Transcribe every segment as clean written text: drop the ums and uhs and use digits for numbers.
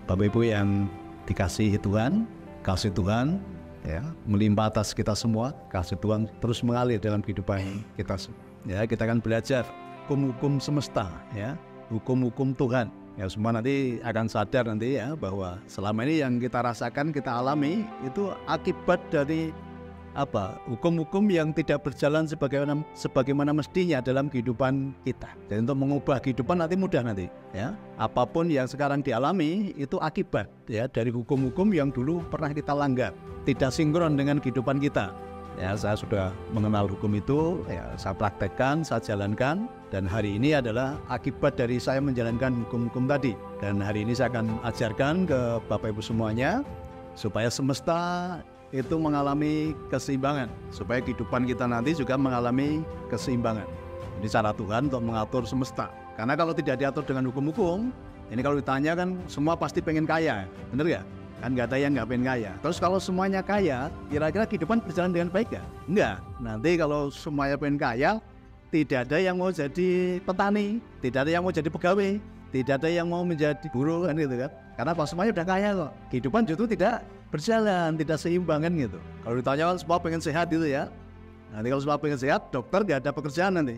Bapak Ibu yang dikasihi Tuhan, kasih Tuhan ya melimpah atas kita semua, kasih Tuhan terus mengalir dalam kehidupan kita semua. Ya, kita akan belajar hukum-hukum semesta ya, hukum-hukum Tuhan. Ya, semua nanti akan sadar nanti ya bahwa selama ini yang kita rasakan, kita alami itu akibat dari hukum-hukum yang tidak berjalan sebagaimana mestinya dalam kehidupan kita. Dan untuk mengubah kehidupan nanti mudah nanti ya. Apapun yang sekarang dialami itu akibat ya dari hukum-hukum yang dulu pernah kita langgar, tidak sinkron dengan kehidupan kita. Ya, saya sudah mengenal hukum itu, ya, saya praktekkan, saya jalankan, dan hari ini adalah akibat dari saya menjalankan hukum-hukum tadi. Dan hari ini saya akan ajarkan ke Bapak Ibu semuanya supaya semesta itu mengalami keseimbangan, supaya kehidupan kita nanti juga mengalami keseimbangan. Ini cara Tuhan untuk mengatur semesta. Karena kalau tidak diatur dengan hukum-hukum, ini kalau ditanya kan semua pasti pengen kaya, bener ya? Kan nggak ada yang nggak pengen kaya. Terus kalau semuanya kaya, kira-kira kehidupan berjalan dengan baik nggak? Enggak. Nanti kalau semuanya pengen kaya, tidak ada yang mau jadi petani, tidak ada yang mau jadi pegawai, tidak ada yang mau menjadi buruh kan gitu kan? Karena kalau semuanya udah kaya kok, kehidupan justru tidak berjalan, tidak seimbang kan gitu. Kalau ditanya kan semua pengen sehat gitu ya. Nanti kalau semua pengen sehat, dokter nggak ada pekerjaan nanti,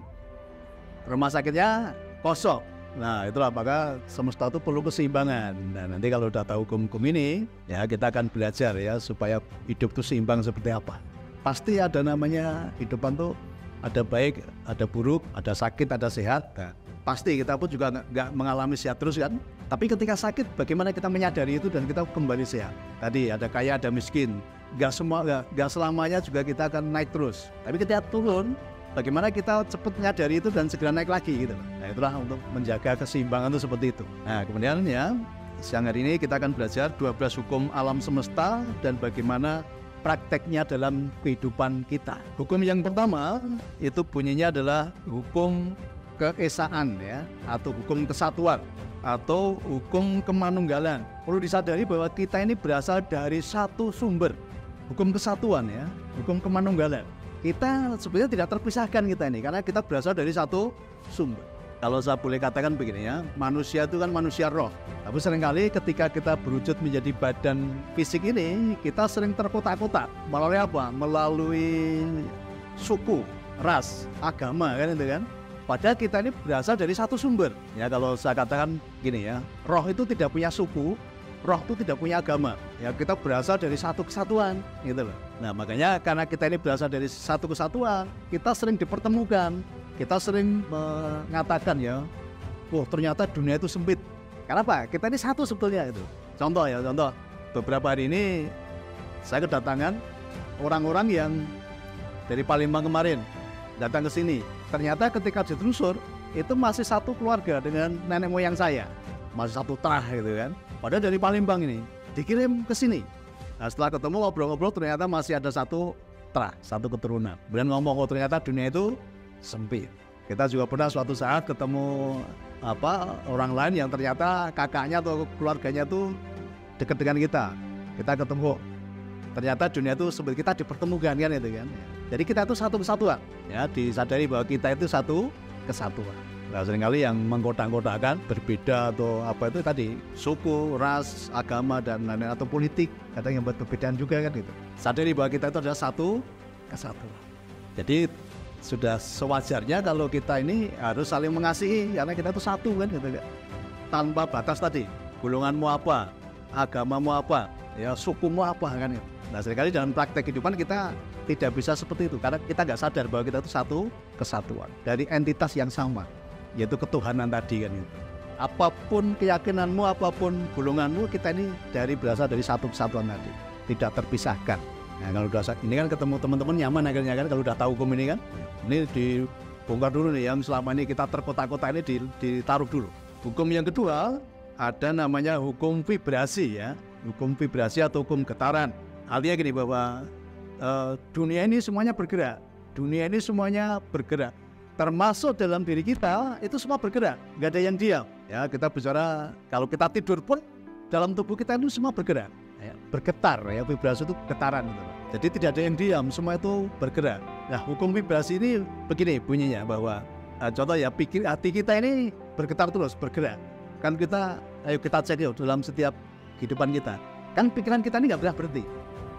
rumah sakitnya kosong. Nah, itulah maka semesta itu perlu keseimbangan. Nah, nanti kalau udah tahu hukum-hukum ini, ya kita akan belajar ya supaya hidup itu seimbang seperti apa. Pasti ada namanya kehidupan tuh ada baik, ada buruk, ada sakit, ada sehat. Nah, pasti kita pun juga nggak mengalami sehat terus kan. Tapi ketika sakit, bagaimana kita menyadari itu dan kita kembali sehat. Tadi ada kaya, ada miskin. Nggak selamanya juga kita akan naik terus. Tapi ketika turun, bagaimana kita cepat menyadari itu dan segera naik lagi gitu. Nah, itulah untuk menjaga keseimbangan itu seperti itu. Nah, kemudian ya siang hari ini kita akan belajar 12 hukum alam semesta dan bagaimana prakteknya dalam kehidupan kita. Hukum yang pertama itu bunyinya adalah hukum keesaan ya, atau hukum kesatuan, atau hukum kemanunggalan. Perlu disadari bahwa kita ini berasal dari satu sumber. Hukum kesatuan ya, hukum kemanunggalan. Kita sebenarnya tidak terpisahkan kita ini, karena kita berasal dari satu sumber. Kalau saya boleh katakan begini ya, manusia itu kan manusia roh. Tapi seringkali ketika kita berwujud menjadi badan fisik ini, kita sering terkotak-kotak. Melalui apa? Melalui suku, ras, agama kan itu kan. Padahal kita ini berasal dari satu sumber. Ya, kalau saya katakan gini ya, roh itu tidak punya suku, roh itu tidak punya agama. Ya, kita berasal dari satu kesatuan, gitu loh. Nah, makanya karena kita ini berasal dari satu kesatuan, kita sering dipertemukan. Kita sering mengatakan ya, ternyata dunia itu sempit. Kenapa? Kita ini satu sebetulnya itu. Contoh ya, beberapa hari ini saya kedatangan orang-orang yang dari Palembang kemarin datang ke sini. Ternyata ketika ditelusur itu masih satu keluarga dengan nenek moyang saya, masih satu terah gitu kan. Padahal dari Palembang ini dikirim ke sini. Nah, setelah ketemu ngobrol-ngobrol ternyata masih ada satu terah, satu keturunan. Kemudian ngomong ternyata dunia itu sempit. Kita juga pernah suatu saat ketemu orang lain yang ternyata kakaknya atau keluarganya tuh dekat dengan kita. Kita ketemu ternyata dunia itu sempit, kita dipertemukan kan itu kan. Jadi kita itu satu kesatuan ya, disadari bahwa kita itu satu kesatuan. Nah, seringkali yang mengkotak-kotakkan berbeda atau apa itu tadi suku, ras, agama dan lain-lain atau politik, kadang yang buat perbedaan juga kan gitu. Sadari bahwa kita itu adalah satu kesatuan. Jadi sudah sewajarnya kalau kita ini harus saling mengasihi karena kita itu satu kan gitu kan. Tanpa batas tadi, golonganmu apa, agamamu apa, ya sukumu apa kan gitu. Nah, seringkali dalam praktek kehidupan kita tidak bisa seperti itu karena kita nggak sadar bahwa kita itu satu kesatuan dari entitas yang sama, yaitu ketuhanan tadi kan gitu. Apapun keyakinanmu, apapun golonganmu, kita ini berasal dari satu kesatuan tadi, tidak terpisahkan. Nah, kalau udah ini kan ketemu teman-teman nyaman akhirnya kan kalau udah tahu hukum ini kan. Ini dibongkar dulu nih yang selama ini kita terkotak-kotak ini ditaruh dulu. Hukum yang kedua ada namanya hukum vibrasi ya, hukum vibrasi atau hukum getaran. Artinya gini bahwa dunia ini semuanya bergerak, dunia ini semuanya bergerak, termasuk dalam diri kita itu semua bergerak, nggak ada yang diam. Ya, kita bicara kalau kita tidur pun dalam tubuh kita itu semua bergerak, ya, bergetar ya, vibrasi itu getaran gitu. Jadi tidak ada yang diam, semua itu bergerak. Nah, hukum vibrasi ini begini bunyinya bahwa contoh ya, hati kita ini bergetar terus, bergerak. Kan kita, ayo kita cek yuk dalam setiap kehidupan kita. Kan pikiran kita ini nggak pernah berhenti,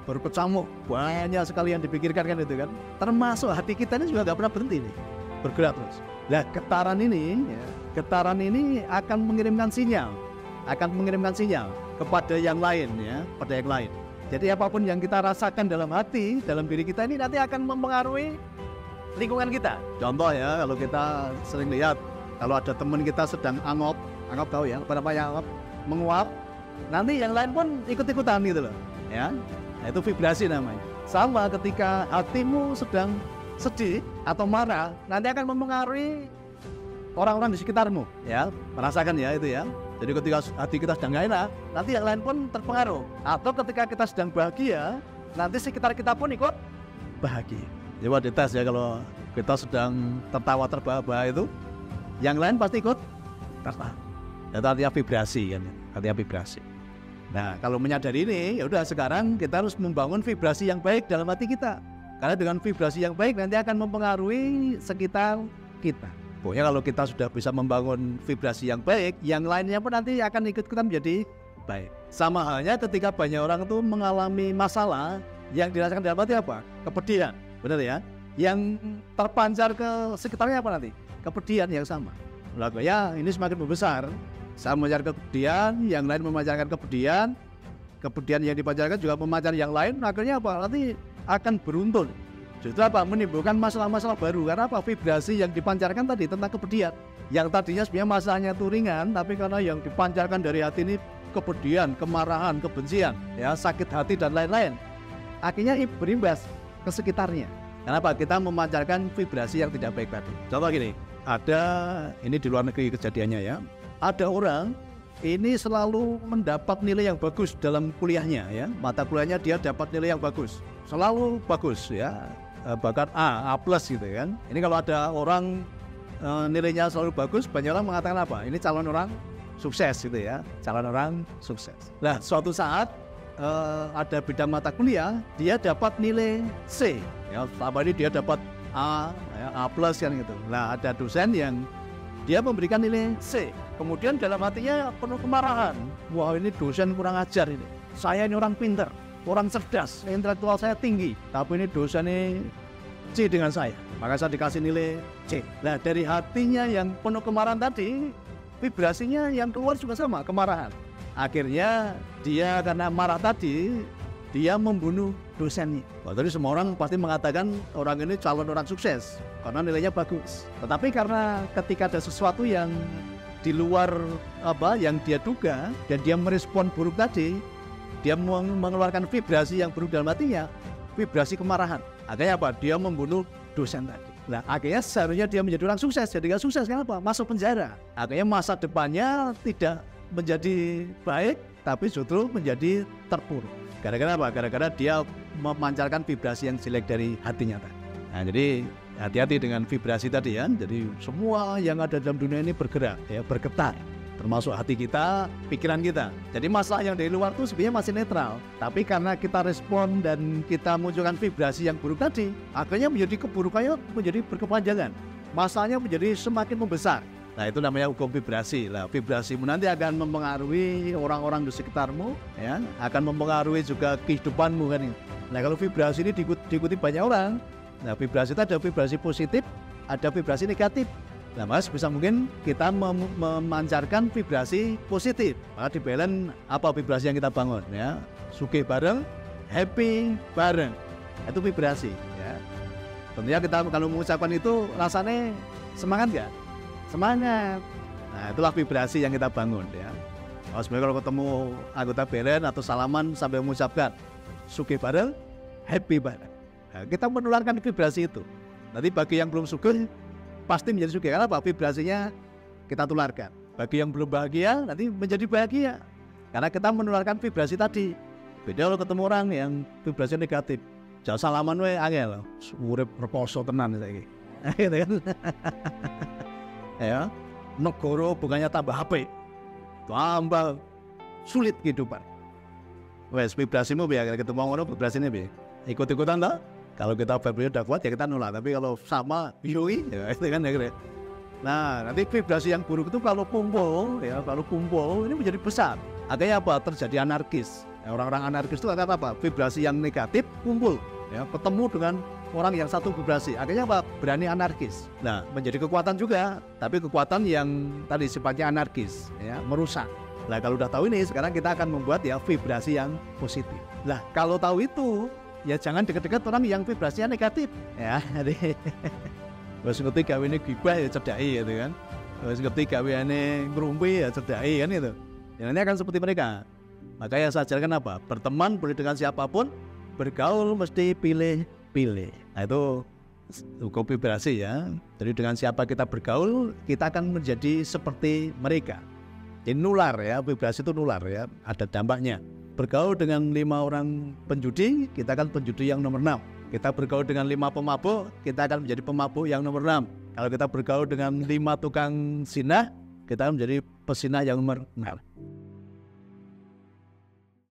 berkecamuk, banyak sekali yang dipikirkan kan itu kan. Termasuk hati kita ini juga nggak pernah berhenti nih, bergerak terus. Nah getaran ini akan mengirimkan sinyal kepada yang lain ya, pada yang lain. Jadi apapun yang kita rasakan dalam hati, dalam diri kita ini nanti akan mempengaruhi lingkungan kita. Contoh ya, kalau kita sering lihat, kalau ada teman kita sedang angop tahu ya, apa namanya angop, menguap, nanti yang lain pun ikut-ikutan gitu loh, ya. Nah, itu vibrasi namanya. Sama ketika hatimu sedang sedih atau marah, nanti akan mempengaruhi orang-orang di sekitarmu, ya, merasakan ya itu ya. Jadi ketika hati kita sedang gak enak, nanti yang lain pun terpengaruh. Atau ketika kita sedang bahagia, nanti sekitar kita pun ikut bahagia. Coba dites ya, kalau kita sedang tertawa terbahak-bahak itu, yang lain pasti ikut tertawa. Itu artinya vibrasi kan, artinya vibrasi. Nah kalau menyadari ini, ya udah sekarang kita harus membangun vibrasi yang baik dalam hati kita. Karena dengan vibrasi yang baik nanti akan mempengaruhi sekitar kita. Pokoknya kalau kita sudah bisa membangun vibrasi yang baik, yang lainnya pun nanti akan ikut-ikutan menjadi baik. Sama halnya ketika banyak orang itu mengalami masalah, yang dirasakan dalam hati apa? Kepedihan, benar ya? Yang terpancar ke sekitarnya apa nanti? Kepedihan yang sama. Lalu ya ini semakin membesar. Saya memancarkan kepedihan, yang lain memancarkan kepedihan yang dipancarkan juga memancar yang lain. Akhirnya apa? Nanti akan beruntun. Justru apa? Menimbulkan masalah-masalah baru. Karena apa? Vibrasi yang dipancarkan tadi tentang kepedihan, yang tadinya sebenarnya masalahnya itu ringan, tapi karena yang dipancarkan dari hati ini kepedihan, kemarahan, kebencian, ya, sakit hati dan lain-lain, akhirnya berimbas ke sekitarnya. Kenapa? Kita memancarkan vibrasi yang tidak baik tadi. Contoh gini, ada ini di luar negeri kejadiannya ya. Ada orang ini selalu mendapat nilai yang bagus dalam kuliahnya ya. Mata kuliahnya dia dapat nilai yang bagus. Selalu bagus ya. Bahkan A plus gitu kan. Ini kalau ada orang nilainya selalu bagus, banyak orang mengatakan apa? Ini calon orang sukses gitu ya. Calon orang sukses. Nah, suatu saat ada bidang mata kuliah, dia dapat nilai C. Ya, selama ini dia dapat A, ya, A plus kan gitu. Nah, ada dosen yang dia memberikan nilai C. Kemudian dalam hatinya penuh kemarahan. Wah, ini dosen kurang ajar ini. Saya ini orang pintar, orang cerdas, intelektual saya tinggi, tapi ini dosen ini C dengan saya. Maka saya dikasih nilai C. Nah, dari hatinya yang penuh kemarahan tadi, vibrasinya yang keluar juga sama, kemarahan. Akhirnya dia karena marah tadi, dia membunuh dosennya. Jadi semua orang pasti mengatakan orang ini calon orang sukses karena nilainya bagus. Tetapi karena ketika ada sesuatu yang di luar apa yang dia duga dan dia merespon buruk tadi, dia mengeluarkan vibrasi yang buruk dalam hatinya, vibrasi kemarahan. Akhirnya apa? Dia membunuh dosen tadi. Nah, akhirnya seharusnya dia menjadi orang sukses, jadi nggak sukses. Kenapa? Masuk penjara. Akhirnya masa depannya tidak menjadi baik, tapi justru menjadi terpuruk. Gara-gara apa? Gara-gara dia memancarkan vibrasi yang jelek dari hatinya tadi. Nah, jadi hati-hati dengan vibrasi tadi ya. Jadi semua yang ada dalam dunia ini bergerak, ya, bergetar. Termasuk hati kita, pikiran kita. Jadi masalah yang dari luar itu sebenarnya masih netral. Tapi karena kita respon dan kita munculkan vibrasi yang buruk tadi, akhirnya menjadi keburukannya menjadi berkepanjangan. Masalahnya menjadi semakin membesar. Nah, itu namanya hukum vibrasi. Nah, vibrasimu nanti akan mempengaruhi orang-orang di sekitarmu, ya, akan mempengaruhi juga kehidupanmu kan. Nah, kalau vibrasi ini diikuti banyak orang, nah vibrasi itu ada vibrasi positif, ada vibrasi negatif. Nah, mas bisa mungkin kita memancarkan vibrasi positif. Maka di balance apa vibrasi yang kita bangun ya? Sugih bareng, happy bareng. Itu vibrasi ya. Tentunya kita kalau mengucapkan itu rasanya semangat nggak? Semangat. Nah, itulah vibrasi yang kita bangun ya. Sebenarnya kalau ketemu anggota balance atau salaman sambil mengucapkan sugih bareng, happy bareng. Nah, kita menularkan vibrasi itu. Nanti bagi yang belum sugih pasti menjadi sugih, karena apa? Vibrasinya kita tularkan. Bagi yang belum bahagia nanti menjadi bahagia, karena kita menularkan vibrasi tadi. Beda kalau ketemu orang yang vibrasinya negatif, jangan salaman we angel, urip reposo tenan saiki. Gitu kan. Ya, negara bukannya tambah HP, tambah sulit kehidupan. Wes vibrasimu biar ketemu orang vibrasinya biar ikut-ikutan lah. Kalau kita vibrasi udah kuat ya kita nolak, tapi kalau sama yoi ya itu kan ya. Nah, nanti vibrasi yang buruk itu kalau kumpul ini menjadi besar. Akhirnya apa? Terjadi anarkis. Orang-orang anarkis itu kata apa? Vibrasi yang negatif kumpul, ya, ketemu dengan orang yang satu vibrasi. Akhirnya apa? Berani anarkis. Nah, menjadi kekuatan juga, tapi kekuatan yang tadi sifatnya anarkis, ya, merusak. Nah, kalau udah tahu ini, sekarang kita akan membuat ya vibrasi yang positif. Nah, kalau tahu itu, ya jangan dekat-dekat orang yang vibrasinya negatif, ya. Jadi, wes ngerti gawe ini gibah ya cedai gitu kan. Wes ngerti gawe ini ngerumpi ya cedai kan gitu. Yang ini akan seperti mereka. Makanya saya ajarkan apa? Berteman boleh dengan siapapun, bergaul mesti pilih-pilih. Nah itu hukum vibrasi ya. Jadi dengan siapa kita bergaul, kita akan menjadi seperti mereka. Ini nular ya, vibrasi itu nular ya, ada dampaknya. Bergaul dengan 5 orang penjudi, kita akan penjudi yang nomor 6. Kita bergaul dengan 5 pemabuk, kita akan menjadi pemabuk yang nomor 6. Kalau kita bergaul dengan 5 tukang zina, kita akan menjadi pesinah yang nomor 6.